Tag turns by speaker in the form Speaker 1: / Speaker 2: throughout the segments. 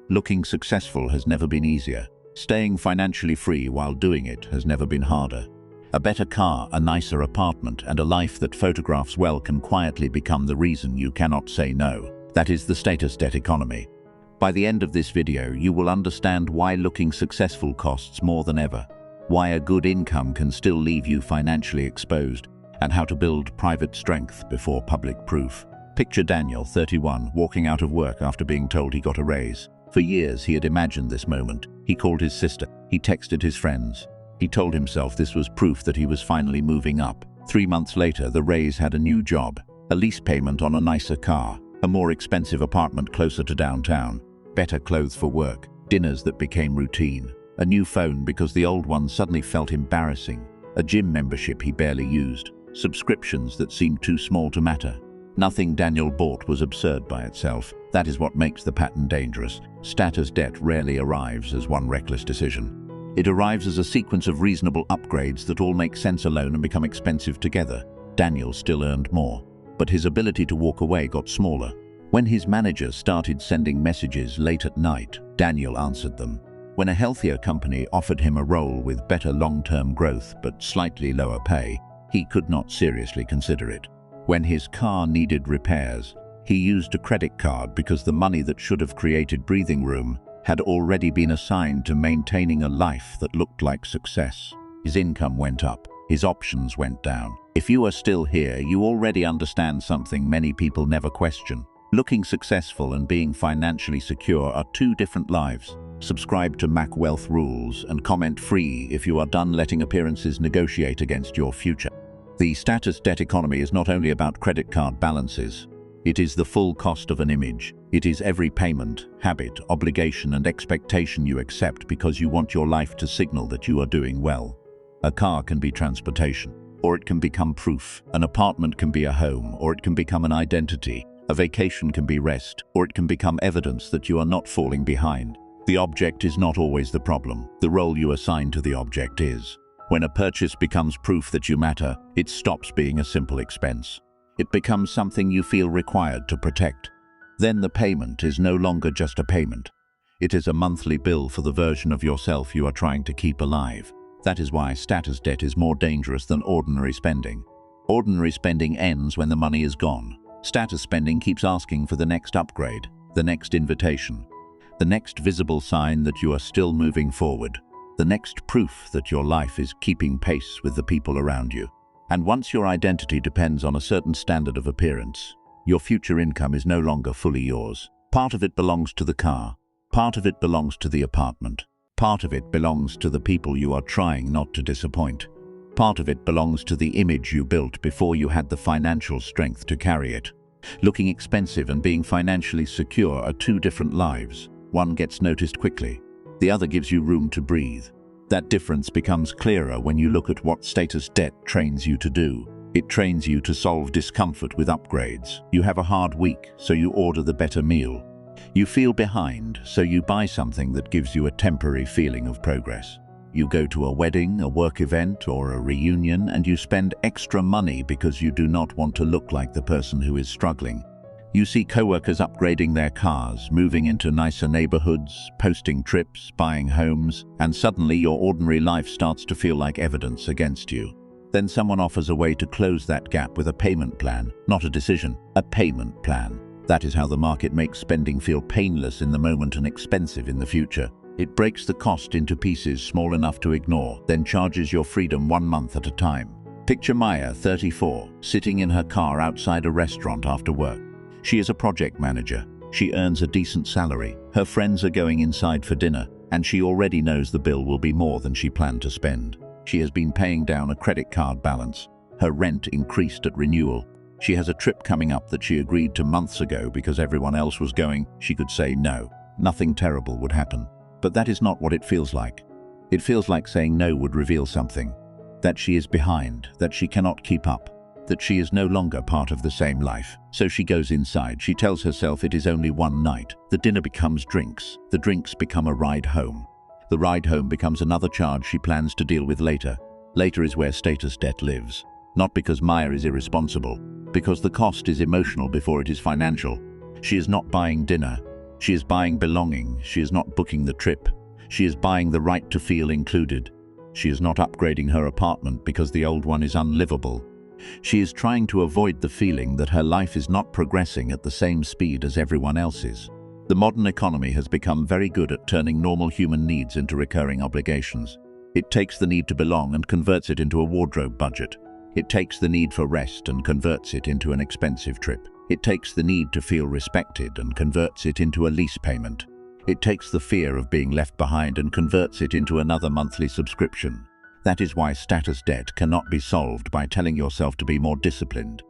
Speaker 1: Looking successful has never been easier. Staying financially free while doing it has never been harder. A better car, a nicer apartment, and a life that photographs well can quietly become the reason you cannot say no. That is the status debt economy. By the end of this video, you will understand why looking successful costs more than ever, why a good income can still leave you financially exposed, and how to build private strength before public proof. Picture Daniel, 31, walking out of work after being told he got a raise. For years, he had imagined this moment. He called his sister. He texted his friends. He told himself this was proof that he was finally moving up. 3 months later, the raise had a new job, a lease payment on a nicer car, a more expensive apartment closer to downtown, better clothes for work, dinners that became routine, a new phone because the old one suddenly felt embarrassing, a gym membership he barely used, subscriptions that seemed too small to matter. Nothing Daniel bought was absurd by itself. That is what makes the pattern dangerous. Status debt rarely arrives as one reckless decision. It arrives as a sequence of reasonable upgrades that all make sense alone and become expensive together. Daniel still earned more, but his ability to walk away got smaller. When his manager started sending messages late at night, Daniel answered them. When a healthier company offered him a role with better long-term growth but slightly lower pay, he could not seriously consider it. When his car needed repairs, he used a credit card because the money that should have created breathing room had already been assigned to maintaining a life that looked like success. His income went up, his options went down. If you are still here, you already understand something many people never question. Looking successful and being financially secure are two different lives. Subscribe to Mac Wealth Rules and comment free if you are done letting appearances negotiate against your future. The status debt economy is not only about credit card balances. It is the full cost of an image. It is every payment, habit, obligation, and expectation you accept because you want your life to signal that you are doing well. A car can be transportation, or it can become proof. An apartment can be a home, or it can become an identity. A vacation can be rest, or it can become evidence that you are not falling behind. The object is not always the problem. The role you assign to the object is. When a purchase becomes proof that you matter, it stops being a simple expense. It becomes something you feel required to protect. Then the payment is no longer just a payment. It is a monthly bill for the version of yourself you are trying to keep alive. That is why status debt is more dangerous than ordinary spending. Ordinary spending ends when the money is gone. Status spending keeps asking for the next upgrade, the next invitation, the next visible sign that you are still moving forward, the next proof that your life is keeping pace with the people around you. And once your identity depends on a certain standard of appearance, your future income is no longer fully yours. Part of it belongs to the car, part of it belongs to the apartment, part of it belongs to the people you are trying not to disappoint. Part of it belongs to the image you built before you had the financial strength to carry it. Looking expensive and being financially secure are two different lives. One gets noticed quickly. The other gives you room to breathe. That difference becomes clearer when you look at what status debt trains you to do. It trains you to solve discomfort with upgrades. You have a hard week, so you order the better meal. You feel behind, so you buy something that gives you a temporary feeling of progress. You go to a wedding, a work event, or a reunion, and you spend extra money because you do not want to look like the person who is struggling. You see coworkers upgrading their cars, moving into nicer neighborhoods, posting trips, buying homes, and suddenly your ordinary life starts to feel like evidence against you. Then someone offers a way to close that gap with a payment plan, not a decision, a payment plan. That is how the market makes spending feel painless in the moment and expensive in the future. It breaks the cost into pieces small enough to ignore, then charges your freedom 1 month at a time. Picture Maya, 34, sitting in her car outside a restaurant after work. She is a project manager. She earns a decent salary. Her friends are going inside for dinner, and she already knows the bill will be more than she planned to spend. She has been paying down a credit card balance. Her rent increased at renewal. She has a trip coming up that she agreed to months ago because everyone else was going. She could say no. Nothing terrible would happen. But that is not what it feels like. It feels like saying no would reveal something. That she is behind, that she cannot keep up, that she is no longer part of the same life. So she goes inside. She tells herself it is only one night. The dinner becomes drinks. The drinks become a ride home. The ride home becomes another charge she plans to deal with later. Later is where status debt lives. Not because Maya is irresponsible, because the cost is emotional before it is financial. She is not buying dinner. She is buying belonging. She is not booking the trip. She is buying the right to feel included. She is not upgrading her apartment because the old one is unlivable. She is trying to avoid the feeling that her life is not progressing at the same speed as everyone else's. The modern economy has become very good at turning normal human needs into recurring obligations. It takes the need to belong and converts it into a wardrobe budget. It takes the need for rest and converts it into an expensive trip. It takes the need to feel respected and converts it into a lease payment. It takes the fear of being left behind and converts it into another monthly subscription. That is why status debt cannot be solved by telling yourself to be more disciplined.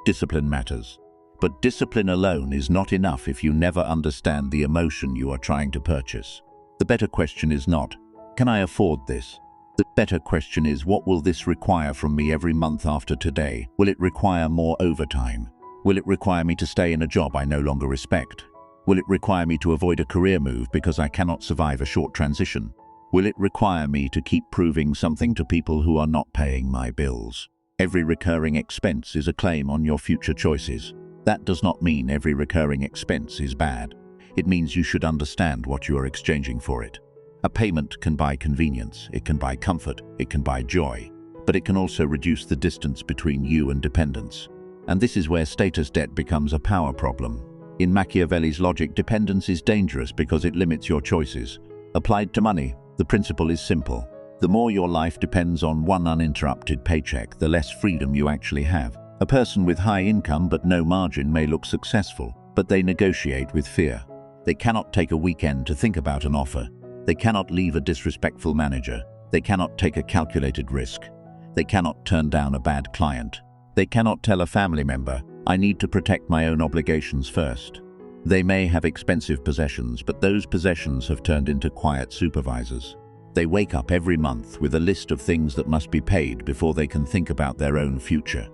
Speaker 1: Discipline matters. But discipline alone is not enough if you never understand the emotion you are trying to purchase. The better question is not, can I afford this? The better question is, what will this require from me every month after today? Will it require more overtime? Will it require me to stay in a job I no longer respect? Will it require me to avoid a career move because I cannot survive a short transition? Will it require me to keep proving something to people who are not paying my bills? Every recurring expense is a claim on your future choices. That does not mean every recurring expense is bad. It means you should understand what you are exchanging for it. A payment can buy convenience, it can buy comfort, it can buy joy, but it can also reduce the distance between you and dependence. And this is where status debt becomes a power problem. In Machiavelli's logic, dependence is dangerous because it limits your choices. Applied to money, the principle is simple. The more your life depends on one uninterrupted paycheck, the less freedom you actually have. A person with high income but no margin may look successful, but they negotiate with fear. They cannot take a weekend to think about an offer. They cannot leave a disrespectful manager. They cannot take a calculated risk. They cannot turn down a bad client. They cannot tell a family member, I need to protect my own obligations first. They may have expensive possessions, but those possessions have turned into quiet supervisors. They wake up every month with a list of things that must be paid before they can think about their own future.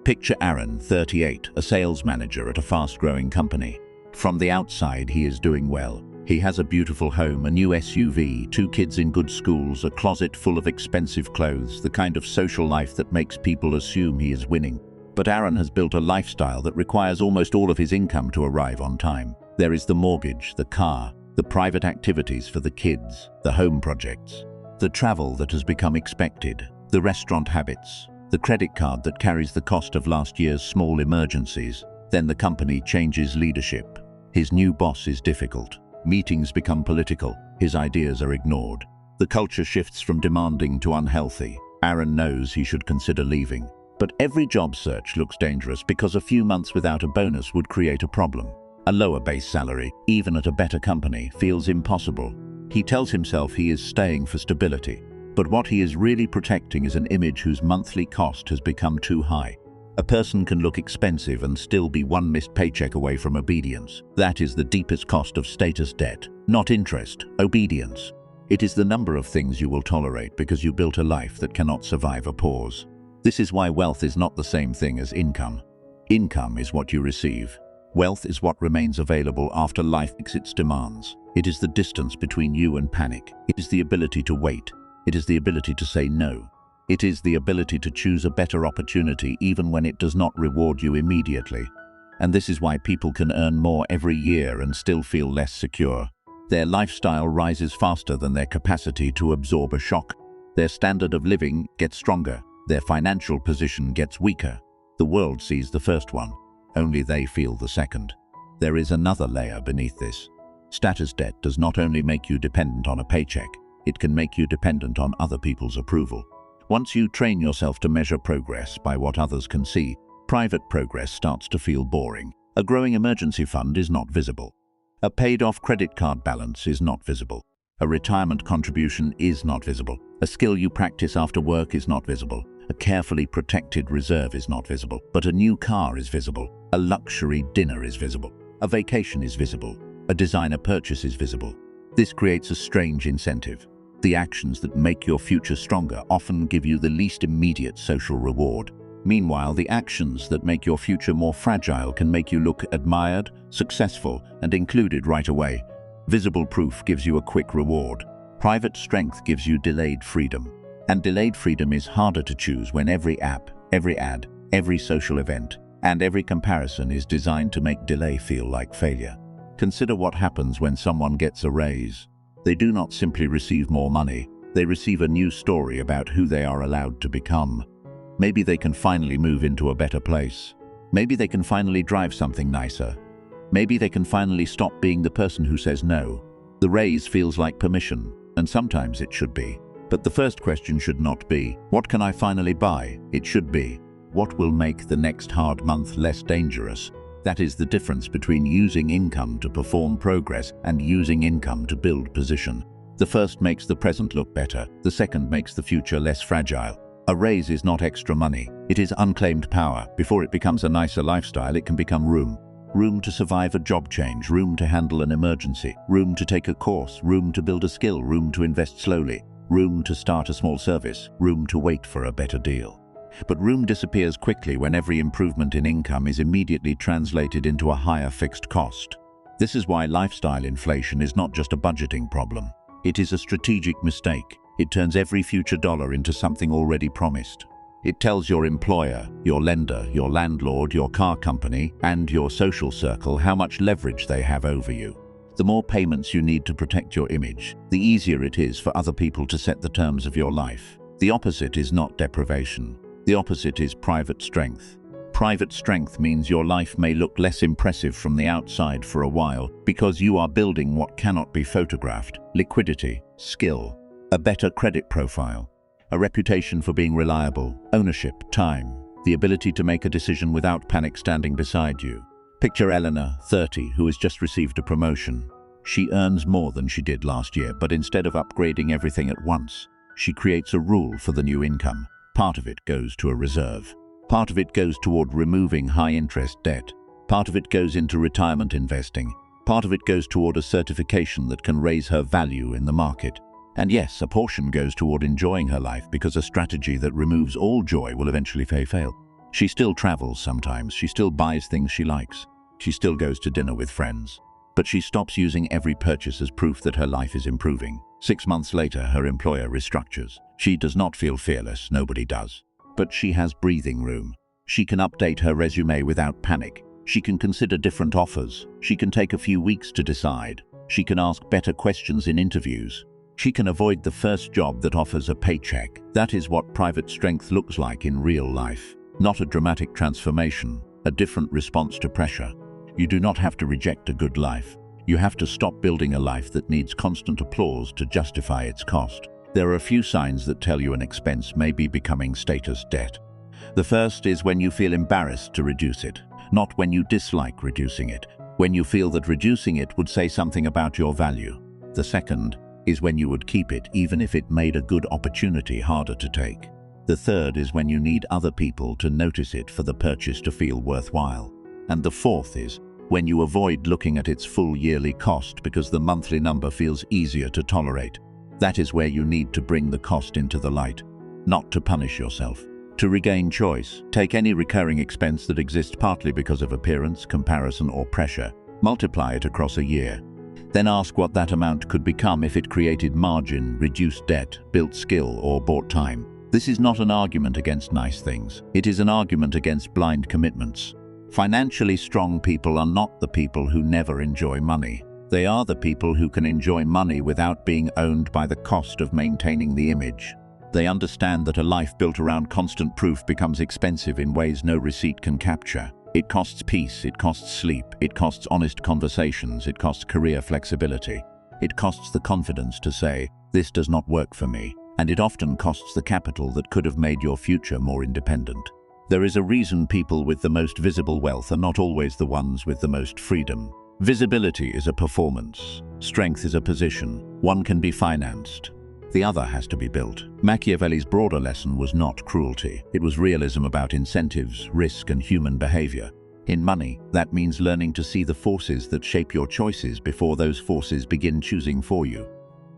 Speaker 1: Picture Aaron, 38, a sales manager at a fast-growing company. From the outside, he is doing well. He has a beautiful home, a new SUV, 2 kids in good schools, a closet full of expensive clothes, the kind of social life that makes people assume he is winning. But Aaron has built a lifestyle that requires almost all of his income to arrive on time. There is the mortgage, the car, the private activities for the kids, the home projects, the travel that has become expected, the restaurant habits, the credit card that carries the cost of last year's small emergencies. Then the company changes leadership. His new boss is difficult. Meetings become political. His ideas are ignored. The culture shifts from demanding to unhealthy. Aaron knows he should consider leaving. But every job search looks dangerous because a few months without a bonus would create a problem. A lower base salary, even at a better company, feels impossible. He tells himself he is staying for stability. But what he is really protecting is an image whose monthly cost has become too high. A person can look expensive and still be one missed paycheck away from obedience. That is the deepest cost of status debt. Not interest, obedience. It is the number of things you will tolerate because you built a life that cannot survive a pause. This is why wealth is not the same thing as income. Income is what you receive. Wealth is what remains available after life makes its demands. It is the distance between you and panic. It is the ability to wait. It is the ability to say no. It is the ability to choose a better opportunity even when it does not reward you immediately. And this is why people can earn more every year and still feel less secure. Their lifestyle rises faster than their capacity to absorb a shock. Their standard of living gets stronger. Their financial position gets weaker. The world sees the first one. Only they feel the second. There is another layer beneath this. Status debt does not only make you dependent on a paycheck, it can make you dependent on other people's approval. Once you train yourself to measure progress by what others can see, private progress starts to feel boring. A growing emergency fund is not visible. A paid-off credit card balance is not visible. A retirement contribution is not visible. A skill you practice after work is not visible. A carefully protected reserve is not visible. But a new car is visible. A luxury dinner is visible. A vacation is visible. A designer purchase is visible. This creates a strange incentive. The actions that make your future stronger often give you the least immediate social reward. Meanwhile, the actions that make your future more fragile can make you look admired, successful, and included right away. Visible proof gives you a quick reward. Private strength gives you delayed freedom. And delayed freedom is harder to choose when every app, every ad, every social event, and every comparison is designed to make delay feel like failure. Consider what happens when someone gets a raise. They do not simply receive more money, they receive a new story about who they are allowed to become. Maybe they can finally move into a better place. Maybe they can finally drive something nicer. Maybe they can finally stop being the person who says no. The raise feels like permission, and sometimes it should be. But the first question should not be, what can I finally buy? It should be, what will make the next hard month less dangerous? That is the difference between using income to perform progress and using income to build position. The first makes the present look better, the second makes the future less fragile. A raise is not extra money, it is unclaimed power. Before it becomes a nicer lifestyle, it can become room. Room to survive a job change, room to handle an emergency, room to take a course, room to build a skill, room to invest slowly, room to start a small service, room to wait for a better deal. But room disappears quickly when every improvement in income is immediately translated into a higher fixed cost. This is why lifestyle inflation is not just a budgeting problem. It is a strategic mistake. It turns every future dollar into something already promised. It tells your employer, your lender, your landlord, your car company, and your social circle how much leverage they have over you. The more payments you need to protect your image, the easier it is for other people to set the terms of your life. The opposite is not deprivation. The opposite is private strength. Private strength means your life may look less impressive from the outside for a while because you are building what cannot be photographed: liquidity, skill, a better credit profile, a reputation for being reliable, ownership, time, the ability to make a decision without panic standing beside you. Picture Eleanor, 30, who has just received a promotion. She earns more than she did last year, but instead of upgrading everything at once, she creates a rule for the new income. Part of it goes to a reserve. Part of it goes toward removing high-interest debt. Part of it goes into retirement investing. Part of it goes toward a certification that can raise her value in the market. And yes, a portion goes toward enjoying her life because a strategy that removes all joy will eventually fail. She still travels sometimes, she still buys things she likes, she still goes to dinner with friends. But she stops using every purchase as proof that her life is improving. 6 months later, her employer restructures. She does not feel fearless, nobody does. But she has breathing room. She can update her resume without panic. She can consider different offers. She can take a few weeks to decide. She can ask better questions in interviews. She can avoid the first job that offers a paycheck. That is what private strength looks like in real life. Not a dramatic transformation, a different response to pressure. You do not have to reject a good life. You have to stop building a life that needs constant applause to justify its cost. There are a few signs that tell you an expense may be becoming status debt. The first is when you feel embarrassed to reduce it, not when you dislike reducing it, when you feel that reducing it would say something about your value. The second is when you would keep it even if it made a good opportunity harder to take. The third is when you need other people to notice it for the purchase to feel worthwhile. And the fourth is when you avoid looking at its full yearly cost because the monthly number feels easier to tolerate. That is where you need to bring the cost into the light, not to punish yourself. To regain choice, take any recurring expense that exists partly because of appearance, comparison, or pressure, multiply it across a year. Then ask what that amount could become if it created margin, reduced debt, built skill, or bought time. This is not an argument against nice things. It is an argument against blind commitments. Financially strong people are not the people who never enjoy money. They are the people who can enjoy money without being owned by the cost of maintaining the image. They understand that a life built around constant proof becomes expensive in ways no receipt can capture. It costs peace, it costs sleep, it costs honest conversations, it costs career flexibility. It costs the confidence to say, this does not work for me, and it often costs the capital that could have made your future more independent. There is a reason people with the most visible wealth are not always the ones with the most freedom. Visibility is a performance. Strength is a position. One can be financed. The other has to be built. Machiavelli's broader lesson was not cruelty. It was realism about incentives, risk, and human behavior. In money, that means learning to see the forces that shape your choices before those forces begin choosing for you.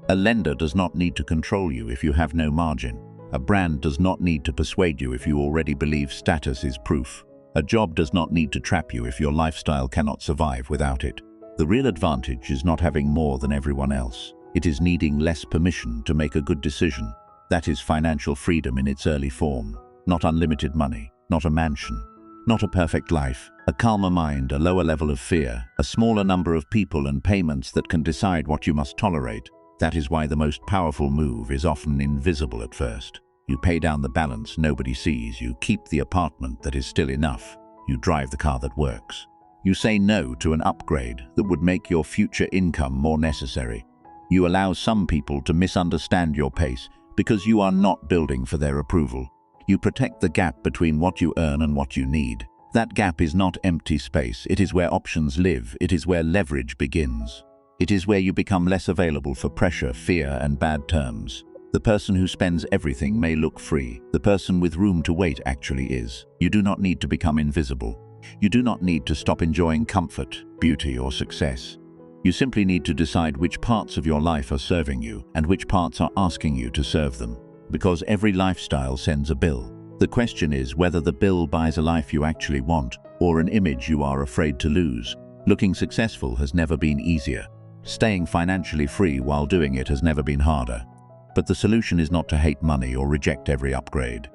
Speaker 1: A lender does not need to control you if you have no margin. A brand does not need to persuade you if you already believe status is proof. A job does not need to trap you if your lifestyle cannot survive without it. The real advantage is not having more than everyone else. It is needing less permission to make a good decision. That is financial freedom in its early form. Not unlimited money, not a mansion. Not a perfect life, a calmer mind, a lower level of fear, a smaller number of people and payments that can decide what you must tolerate. That is why the most powerful move is often invisible at first. You pay down the balance nobody sees, you keep the apartment that is still enough, you drive the car that works. You say no to an upgrade that would make your future income more necessary. You allow some people to misunderstand your pace because you are not building for their approval. You protect the gap between what you earn and what you need. That gap is not empty space, it is where options live, it is where leverage begins. It is where you become less available for pressure, fear, and bad terms. The person who spends everything may look free. The person with room to wait actually is. You do not need to become invisible. You do not need to stop enjoying comfort, beauty, or success. You simply need to decide which parts of your life are serving you and which parts are asking you to serve them. Because every lifestyle sends a bill. The question is whether the bill buys a life you actually want or an image you are afraid to lose. Looking successful has never been easier. Staying financially free while doing it has never been harder. But the solution is not to hate money or reject every upgrade.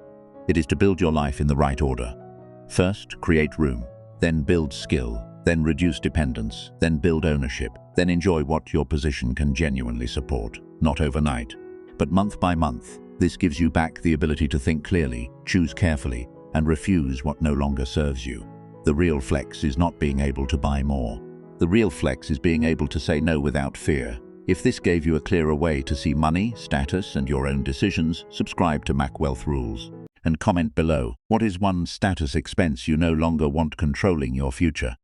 Speaker 1: It is to build your life in the right order. First, create room, then build skill, then reduce dependence, then build ownership, then enjoy what your position can genuinely support. Not overnight, but month by month. This gives you back the ability to think clearly, choose carefully, and refuse what no longer serves you. The real flex is not being able to buy more. The real flex is being able to say no without fear. If this gave you a clearer way to see money, status, and your own decisions, subscribe to Mac Wealth Rules. And comment below, what is one status expense you no longer want controlling your future?